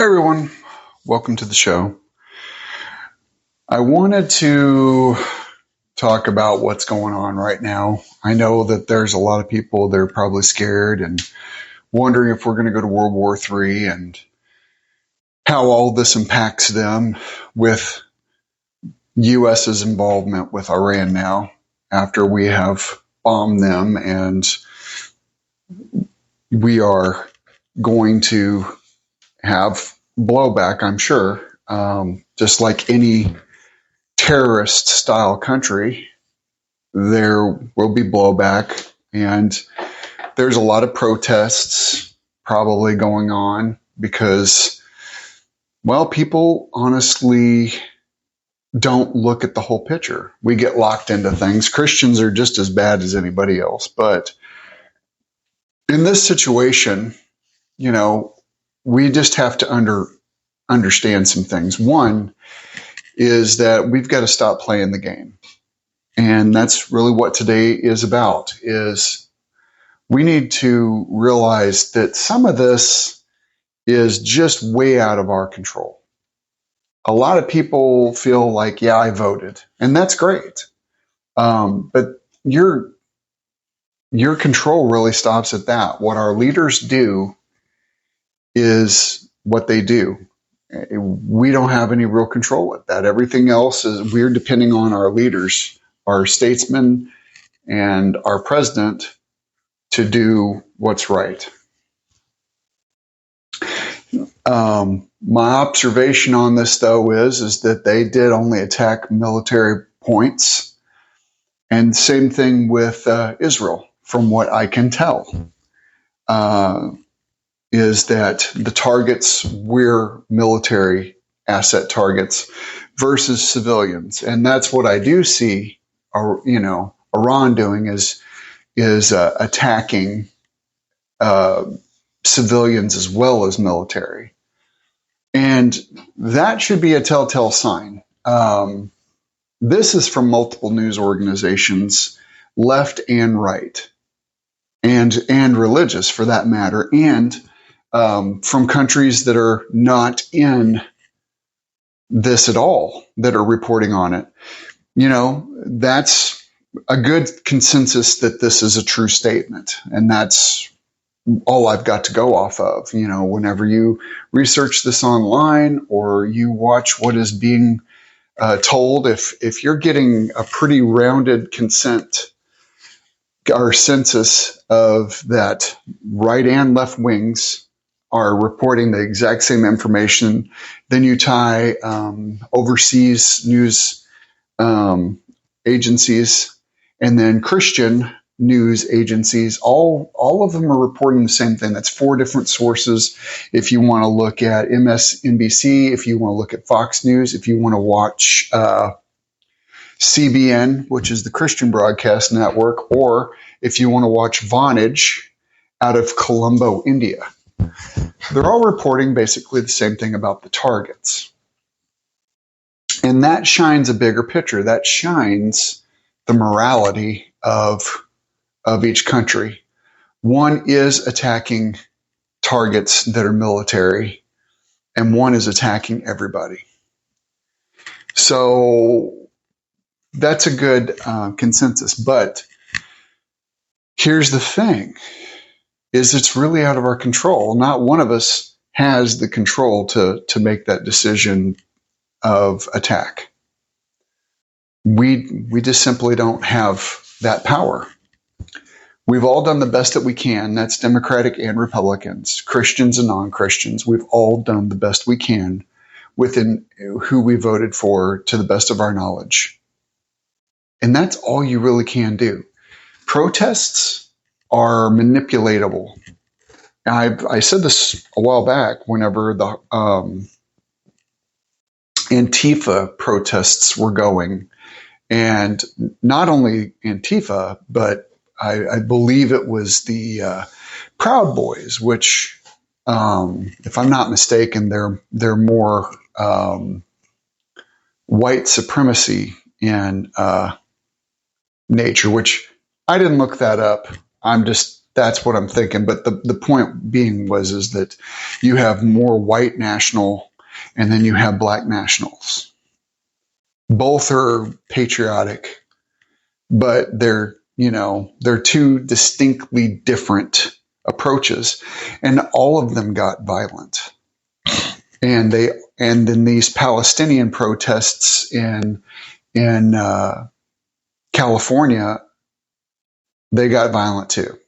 Hey everyone, welcome to the show. I wanted to talk about what's going on right now. I know that there's a lot of people that are probably scared and wondering if we're going to go to World War III and how all this impacts them with US's involvement with Iran now after we have bombed them, and we are going to have blowback, I'm sure, just like any terrorist style country. There will be blowback, and there's a lot of protests probably going on because, well, people honestly don't look at the whole picture. We get locked into things. Christians are just as bad as anybody else, but in this situation, we just have to understand some things. One is that we've got to stop playing the game. And that's really what today is about, is we need to realize that some of this is just way out of our control. A lot of people feel like, yeah, I voted, and that's great. But your control really stops at that. What our leaders do is what they do. We don't have any real control with that. Everything else is, we're depending on our leaders, our statesmen, and our president to do what's right. My observation on this, though, is that they did only attack military points, and same thing with Israel, from what I can tell, is that the targets were military asset targets versus civilians, and that's what I do see. Iran doing is attacking civilians as well as military. And that should be a telltale sign. This is from multiple news organizations, left and right, and religious for that matter, and from countries that are not in this at all, that are reporting on it. That's a good consensus that this is a true statement, and that's all I've got to go off of. Whenever you research this online or you watch what is being told, if you're getting a pretty rounded consent or census of that right and left wings are reporting the exact same information, then you tie overseas news agencies and then Christian news agencies, all of them are reporting the same thing. That's 4 different sources. If you want to look at MSNBC, if you want to look at Fox News, if you want to watch CBN, which is the Christian Broadcast Network, or if you want to watch Vonage out of Colombo, India. They're all reporting basically the same thing about the targets. And that shines a bigger picture. That shines the morality of each country. One is attacking targets that are military, and one is attacking everybody. So that's a good consensus. But here's the thing, is it's really out of our control. Not one of us has the control to make that decision of attack. We just simply don't have that power. We've all done the best that we can. That's Democratic and Republicans, Christians and non-Christians. We've all done the best we can within who we voted for to the best of our knowledge. And that's all you really can do. Protests are manipulatable. I said this a while back whenever the Antifa protests were going. And not only Antifa, but I believe it was the Proud Boys, which, if I'm not mistaken, they're more white supremacy in nature, which I didn't look that up. I'm just That's what I'm thinking. But the point being is that you have more white national and then you have black nationals. Both are patriotic, but they're two distinctly different approaches, and all of them got violent. And then these Palestinian protests in California, they got violent too.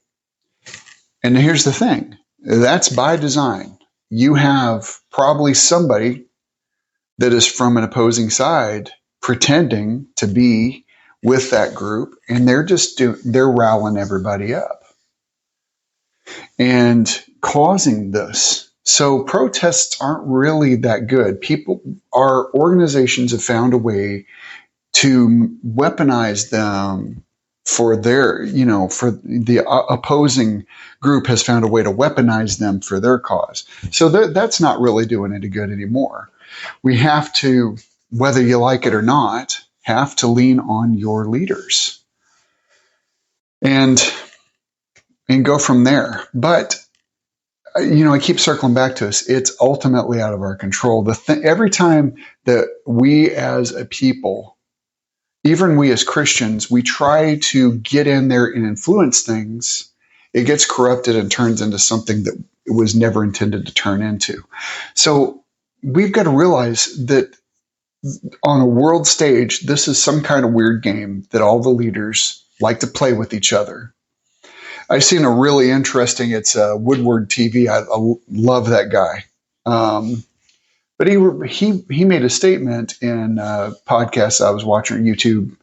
And here's the thing, that's by design. You have probably somebody that is from an opposing side pretending to be with that group, and they're riling everybody up and causing this. So protests aren't really that good. Our organizations have found a way to weaponize them for for the opposing group has found a way to weaponize them for their cause. So that's not really doing any good anymore. We have to, whether you like it or not, have to lean on your leaders and go from there. But I keep circling back to us. It's ultimately out of our control. Every time that we as a people, even we as Christians, we try to get in there and influence things, it gets corrupted and turns into something that it was never intended to turn into. So we've got to realize that on a world stage, this is some kind of weird game that all the leaders like to play with each other. I've seen a really interesting, it's Woodward TV. I love that guy. But he made a statement in a podcast I was watching, YouTube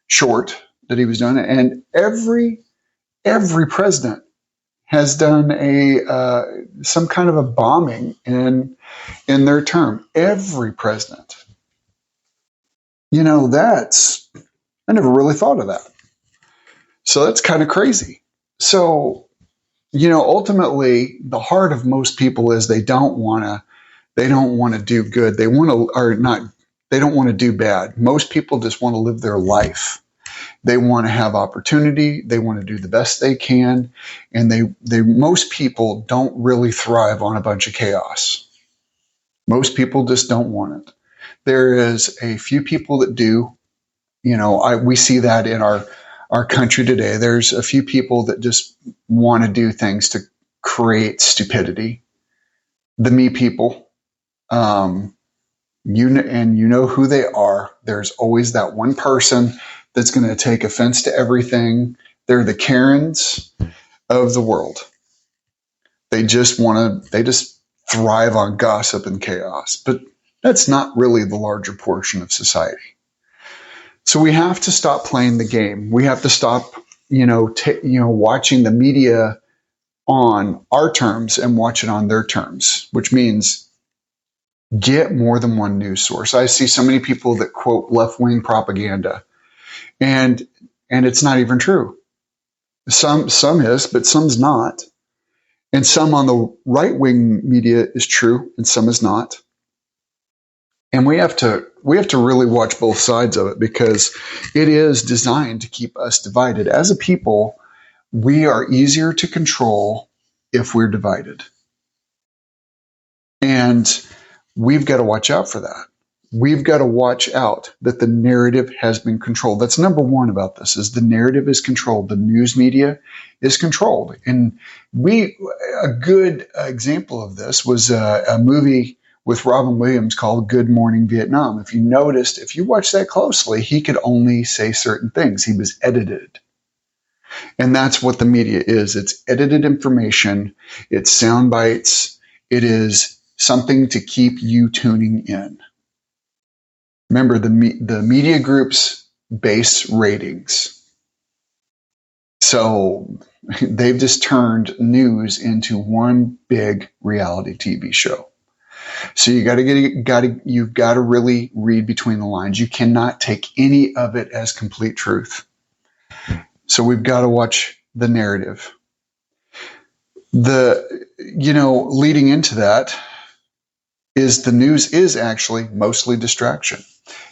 short that he was doing, and every president has done some kind of a bombing in their term. Every president. I never really thought of that. So that's kind of crazy. So, ultimately, the heart of most people is they don't want to do good. They don't want to do bad. Most people just want to live their life. They want to have opportunity. They want to do the best they can. And most people don't really thrive on a bunch of chaos. Most people just don't want it. There is a few people that do. We see that in our country today. There's a few people that just want to do things to create stupidity. The me people, you know who they are. There's always that one person that's going to take offense to everything. They're the Karens of the world. They just thrive on gossip and chaos, but that's not really the larger portion of society. So we have to stop playing the game. We have to stop, watching the media on our terms and watch it on their terms, which means get more than one news source. I see so many people that quote left-wing propaganda, and it's not even true. Some is, but some's not. And some on the right-wing media is true, and some is not. And we have to really watch both sides of it, because it is designed to keep us divided. As a people, we are easier to control if we're divided. And we've got to watch out for that. We've got to watch out that the narrative has been controlled. That's number one about this, is the narrative is controlled. The news media is controlled. And a good example of this was a movie with Robin Williams called Good Morning Vietnam. If you watch that closely, he could only say certain things. He was edited. And that's what the media is. It's edited information. It's sound bites. It is something to keep you tuning in. Remember, the media groups base ratings. So they've just turned news into one big reality TV show. So you've got to really read between the lines. You cannot take any of it as complete truth. So we've got to watch the narrative. Leading into that is the news is actually mostly distraction.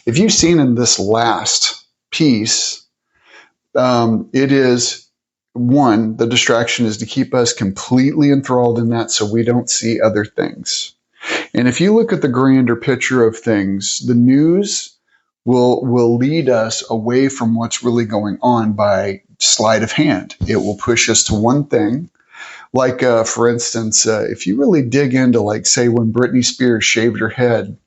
If you've seen in this last piece, it is one, the distraction is to keep us completely enthralled in that so we don't see other things. And if you look at the grander picture of things, the news will lead us away from what's really going on by sleight of hand. It will push us to one thing. Like, for instance, if you really dig into, like, say, when Britney Spears shaved her head,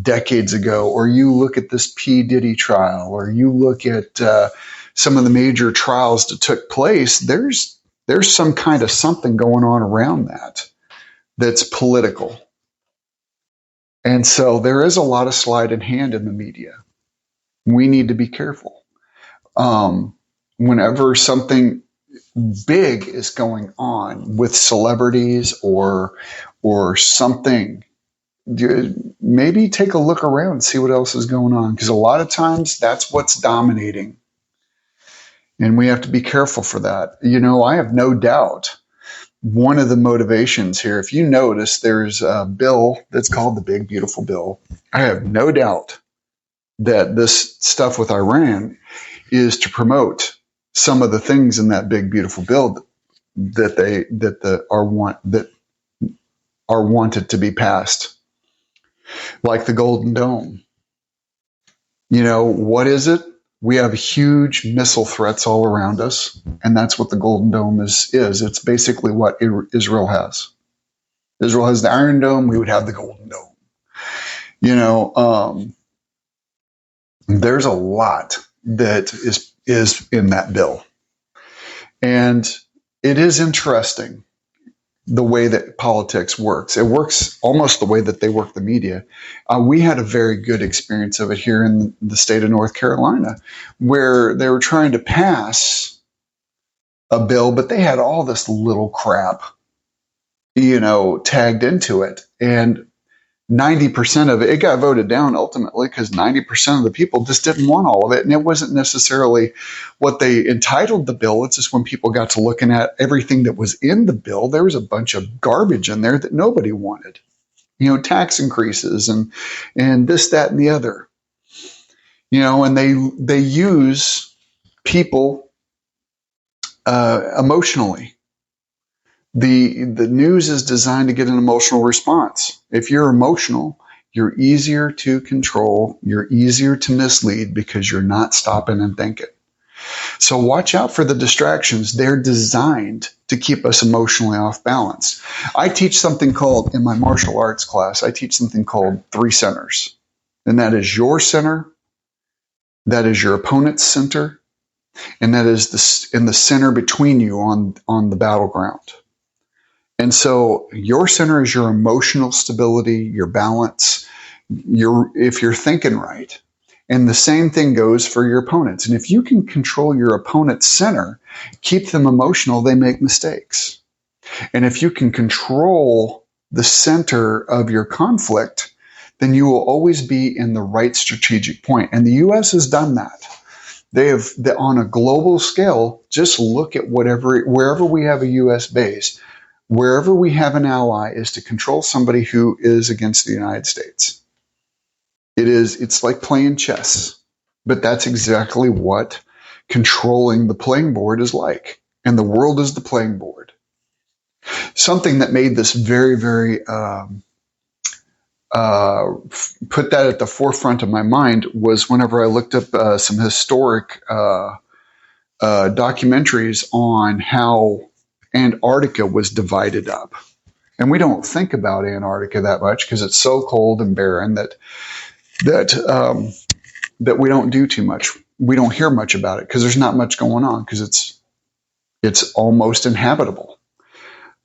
decades ago, or you look at this P. Diddy trial, or you look at some of the major trials that took place, there's some kind of something going on around that that's political. And so there is a lot of sleight of hand in the media. We need to be careful. Whenever something big is going on with celebrities or something, maybe take a look around and see what else is going on, because a lot of times that's what's dominating. And we have to be careful for that. I have no doubt one of the motivations here, if you notice, there's a bill that's called the Big Beautiful Bill. I have no doubt that this stuff with Iran is to promote some of the things in that Big Beautiful Bill that are wanted to be passed, like the Golden Dome. What is it? We have huge missile threats all around us, and that's what the Golden Dome is. It's basically what Israel has. Israel has the Iron Dome. We would have the Golden Dome. There's a lot that is in that bill, and it is interesting the way that politics works. It works almost the way that they work the media. We had a very good experience of it here in the state of North Carolina, where they were trying to pass a bill, but they had all this little crap, tagged into it. And 90% of it got voted down ultimately because 90% of the people just didn't want all of it. And it wasn't necessarily what they entitled the bill. It's just when people got to looking at everything that was in the bill, there was a bunch of garbage in there that nobody wanted. Tax increases and this, that, and the other. And they use people emotionally. The news is designed to get an emotional response. If you're emotional, you're easier to control, you're easier to mislead because you're not stopping and thinking. So watch out for the distractions. They're designed to keep us emotionally off balance. I teach something called, in my martial arts class, I teach something called 3 centers. And that is your center, that is your opponent's center, and that is in the center between you on the battleground. And so your center is your emotional stability, your balance, if you're thinking right. And the same thing goes for your opponents. And if you can control your opponent's center, keep them emotional, they make mistakes. And if you can control the center of your conflict, then you will always be in the right strategic point. And the U.S. has done that. They have, on a global scale, just look at wherever we have a U.S. base, wherever we have an ally, is to control somebody who is against the United States. It's like playing chess, but that's exactly what controlling the playing board is like. And the world is the playing board. Something that made this very, very, put that at the forefront of my mind was whenever I looked up some historic documentaries on how Antarctica was divided up. And we don't think about Antarctica that much because it's so cold and barren that we don't do too much. We don't hear much about it because there's not much going on because it's almost inhabitable,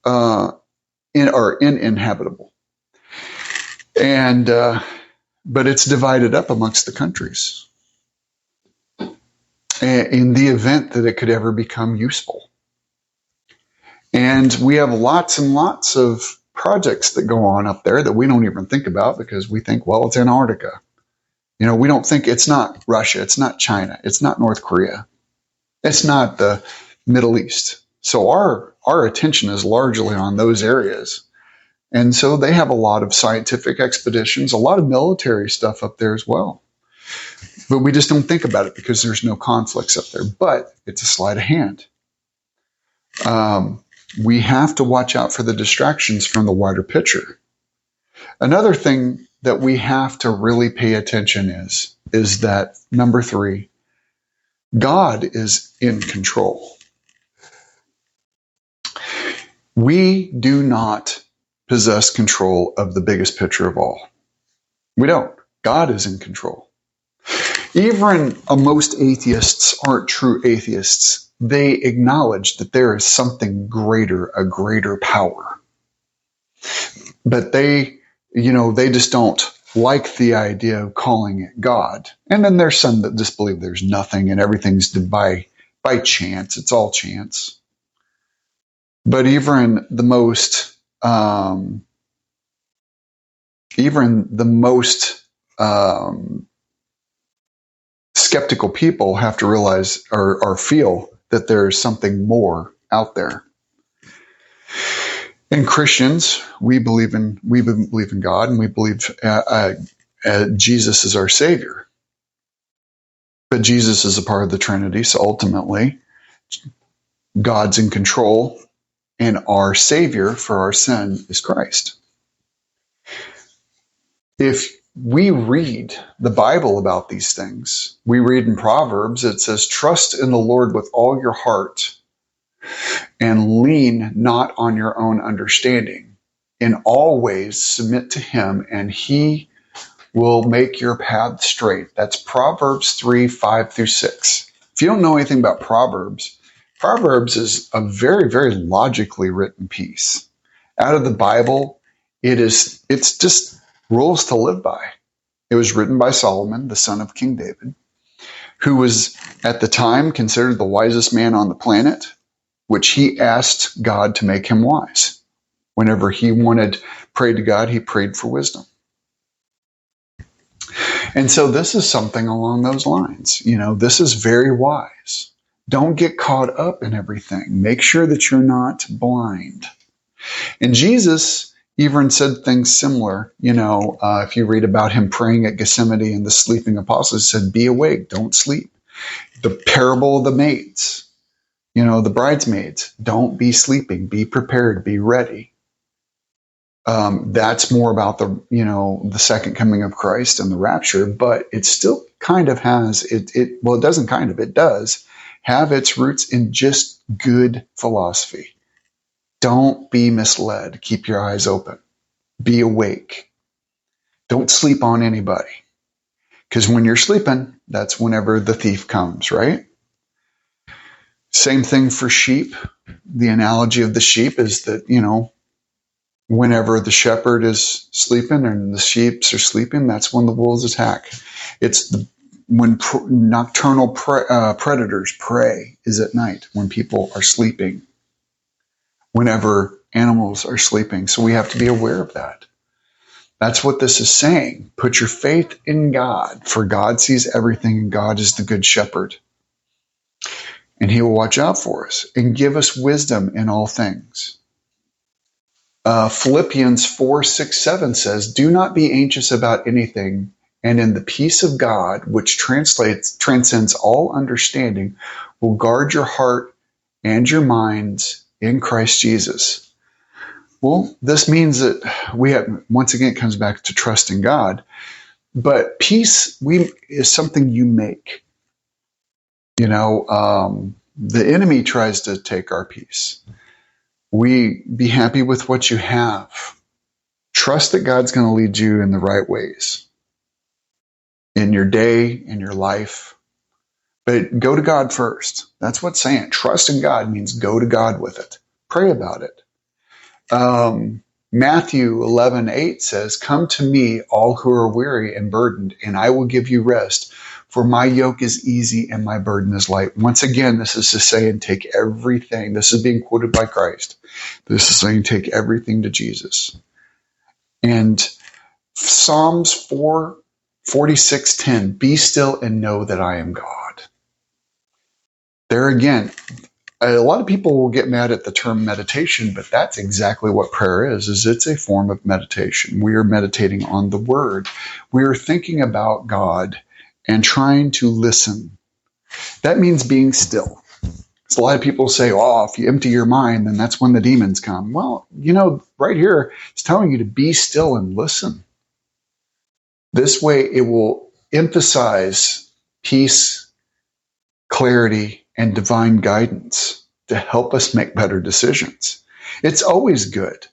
uninhabitable. And but it's divided up amongst the countries in the event that it could ever become useful. And we have lots and lots of projects that go on up there that we don't even think about because we think, well, it's Antarctica. We don't think it's not Russia, it's not China, it's not North Korea, it's not the Middle East. So our attention is largely on those areas. And so they have a lot of scientific expeditions, a lot of military stuff up there as well. But we just don't think about it because there's no conflicts up there. But it's a sleight of hand. We have to watch out for the distractions from the wider picture. Another thing that we have to really pay attention is that number 3, God is in control. We do not possess control of the biggest picture of all. We don't. God is in control. Even most atheists aren't true atheists. They acknowledge that there is something greater, a greater power. But they just don't like the idea of calling it God. And then there's some that just believe there's nothing and everything's by chance. It's all chance. But even the most skeptical people have to realize or feel that there's something more out there. And Christians, we believe in God, and we believe Jesus is our Savior. But Jesus is a part of the Trinity, so ultimately, God's in control, and our Savior for our sin is Christ. If we read the Bible about these things, we read in Proverbs, it says, "Trust in the Lord with all your heart, and lean not on your own understanding. In all ways submit to him, and he will make your path straight." That's Proverbs 3, 5 through 6. If you don't know anything about Proverbs is a very, very logically written piece. Out of the Bible, it's just rules to live by. It was written by Solomon, the son of King David, who was at the time considered the wisest man on the planet, which he asked God to make him wise. Whenever he prayed to God, he prayed for wisdom. And so this is something along those lines. This is very wise. Don't get caught up in everything. Make sure that you're not blind. And Jesus even said things similar. If you read about him praying at Gethsemane and the sleeping apostles, he said, "Be awake, don't sleep." The parable of the maids, the bridesmaids, don't be sleeping, be prepared, be ready. That's more about the second coming of Christ and the rapture, but it still kind of has, it does have its roots in just good philosophy. Don't be misled. Keep your eyes open. Be awake. Don't sleep on anybody. Because when you're sleeping, that's whenever the thief comes, right? Same thing for sheep. The analogy of the sheep is that, whenever the shepherd is sleeping and the sheep are sleeping, that's when the wolves attack. It's when nocturnal predators prey is at night, when people are sleeping, whenever animals are sleeping. So we have to be aware of that. That's what this is saying. Put your faith in God, for God sees everything, and God is the good shepherd. And he will watch out for us and give us wisdom in all things. Philippians 4, 6, 7 says, "Do not be anxious about anything, and in the peace of God, which transcends all understanding, will guard your heart and your minds in Christ Jesus." Well, this means that once again, it comes back to trusting God. But peace is something you make. The enemy tries to take our peace. We be happy with what you have. Trust that God's going to lead you in the right ways in your day, in your life. But go to God first. That's what's saying. Trust in God means go to God with it. Pray about it. Matthew 11:8 says, "Come to me, all who are weary and burdened, and I will give you rest. For my yoke is easy and my burden is light." Once again, this is to say, and take everything. This is being quoted by Christ. This is saying, take everything to Jesus. And Psalms 46:10, "Be still and know that I am God." There again, a lot of people will get mad at the term meditation, but that's exactly what prayer is it's a form of meditation. We are meditating on the Word. We are thinking about God and trying to listen. That means being still. So a lot of people say, oh, if you empty your mind, then that's when the demons come. Well, right here, it's telling you to be still and listen. This way, it will emphasize peace, clarity, and divine guidance to help us make better decisions. It's always good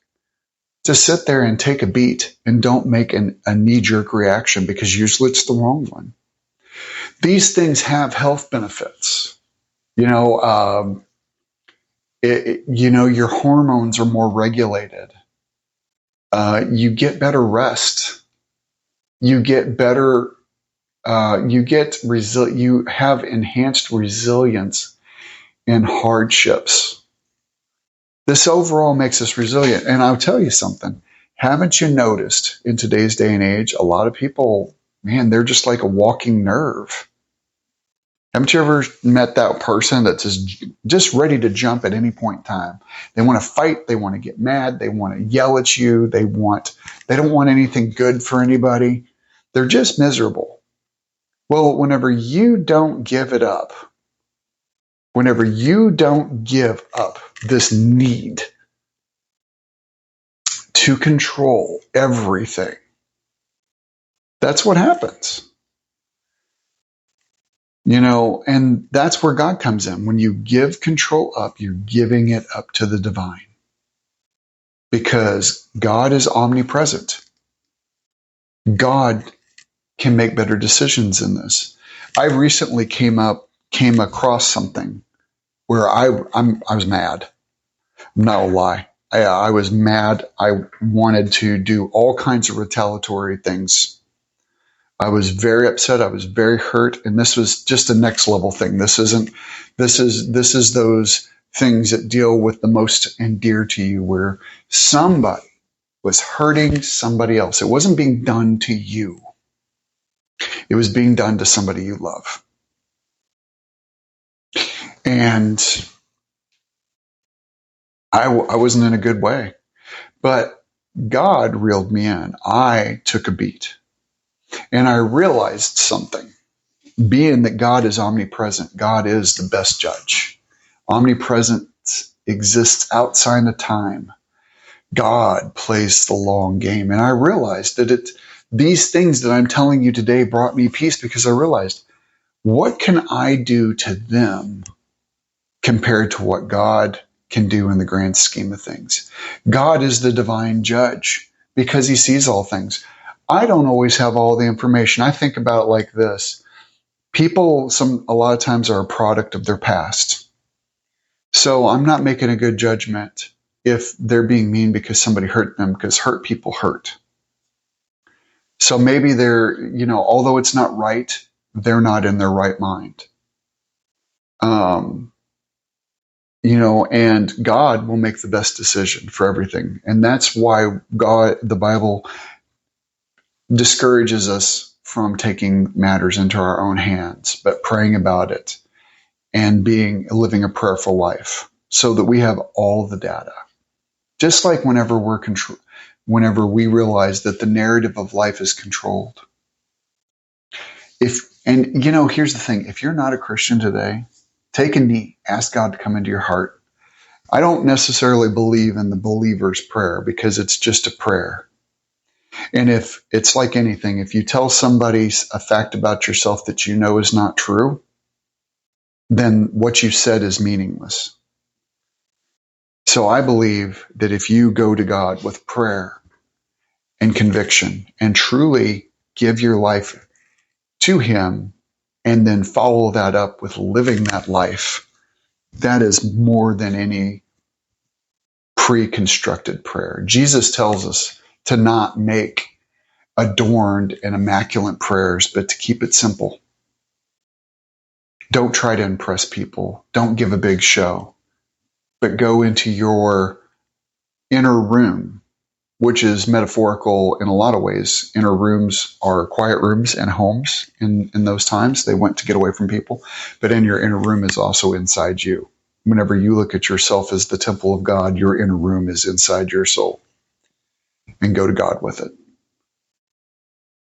to sit there and take a beat and don't make a knee-jerk reaction, because usually it's the wrong one. These things have health benefits. Your hormones are more regulated. You get better rest. You get better. You have enhanced resilience in hardships. This overall makes us resilient. And I'll tell you something. Haven't you noticed in today's day and age, a lot of people, man, they're just like a walking nerve. Haven't you ever met that person that's just ready to jump at any point in time? They want to fight. They want to get mad. They want to yell at you. They don't want anything good for anybody. They're just miserable. Well, whenever you don't give it up, whenever you don't give up this need to control everything, that's what happens. And that's where God comes in. When you give control up, you're giving it up to the divine. Because God is omnipresent. God can make better decisions in this. I recently came across something where I was mad. I'm not gonna lie. I was mad. I wanted to do all kinds of retaliatory things. I was very upset. I was very hurt, and this was just a next level thing. This is those things that deal with the most and dear to you, where somebody was hurting somebody else. It wasn't being done to you. It was being done to somebody you love. And I wasn't in a good way, but God reeled me in. I took a beat. And I realized something. Being that God is omnipresent, God is the best judge. Omnipresence exists outside of time. God plays the long game. And I realized that these things that I'm telling you today brought me peace, because I realized, what can I do to them compared to what God can do in the grand scheme of things? God is the divine judge because he sees all things. I don't always have all the information. I think about it like this. People, a lot of times, are a product of their past. So I'm not making a good judgment if they're being mean because somebody hurt them, because hurt people hurt. So maybe they're, although it's not right, they're not in their right mind. And God will make the best decision for everything. And that's why the Bible discourages us from taking matters into our own hands, but praying about it and living a prayerful life, so that we have all the data. Just like whenever we realize that the narrative of life is controlled. Here's the thing: if you're not a Christian today, take a knee, ask God to come into your heart. I don't necessarily believe in the believer's prayer, because it's just a prayer. And if it's like anything, if you tell somebody a fact about yourself that you know is not true, then what you said is meaningless. So I believe that if you go to God with prayer and conviction and truly give your life to him, and then follow that up with living that life, that is more than any pre-constructed prayer. Jesus tells us to not make adorned and immaculate prayers, but to keep it simple. Don't try to impress people. Don't give a big show, but go into your inner room, which is metaphorical in a lot of ways. Inner rooms are quiet rooms and homes in those times. They went to get away from people. But in your inner room is also inside you. Whenever you look at yourself as the temple of God, your inner room is inside your soul. And go to God with it.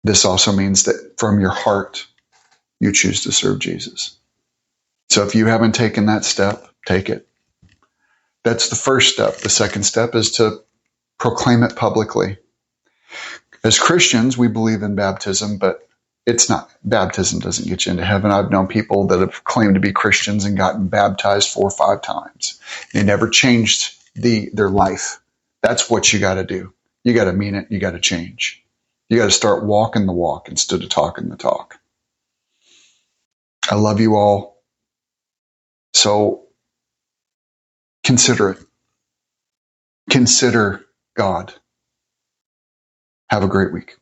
This also means that from your heart, you choose to serve Jesus. So if you haven't taken that step, take it. That's the first step. The second step is to proclaim it publicly. As Christians, we believe in baptism, but baptism doesn't get you into heaven. I've known people that have claimed to be Christians and gotten baptized 4 or 5 times. They never changed their life. That's what you got to do. You got to mean it. You got to change. You got to start walking the walk instead of talking the talk. I love you all. So consider it. Consider God. Have a great week.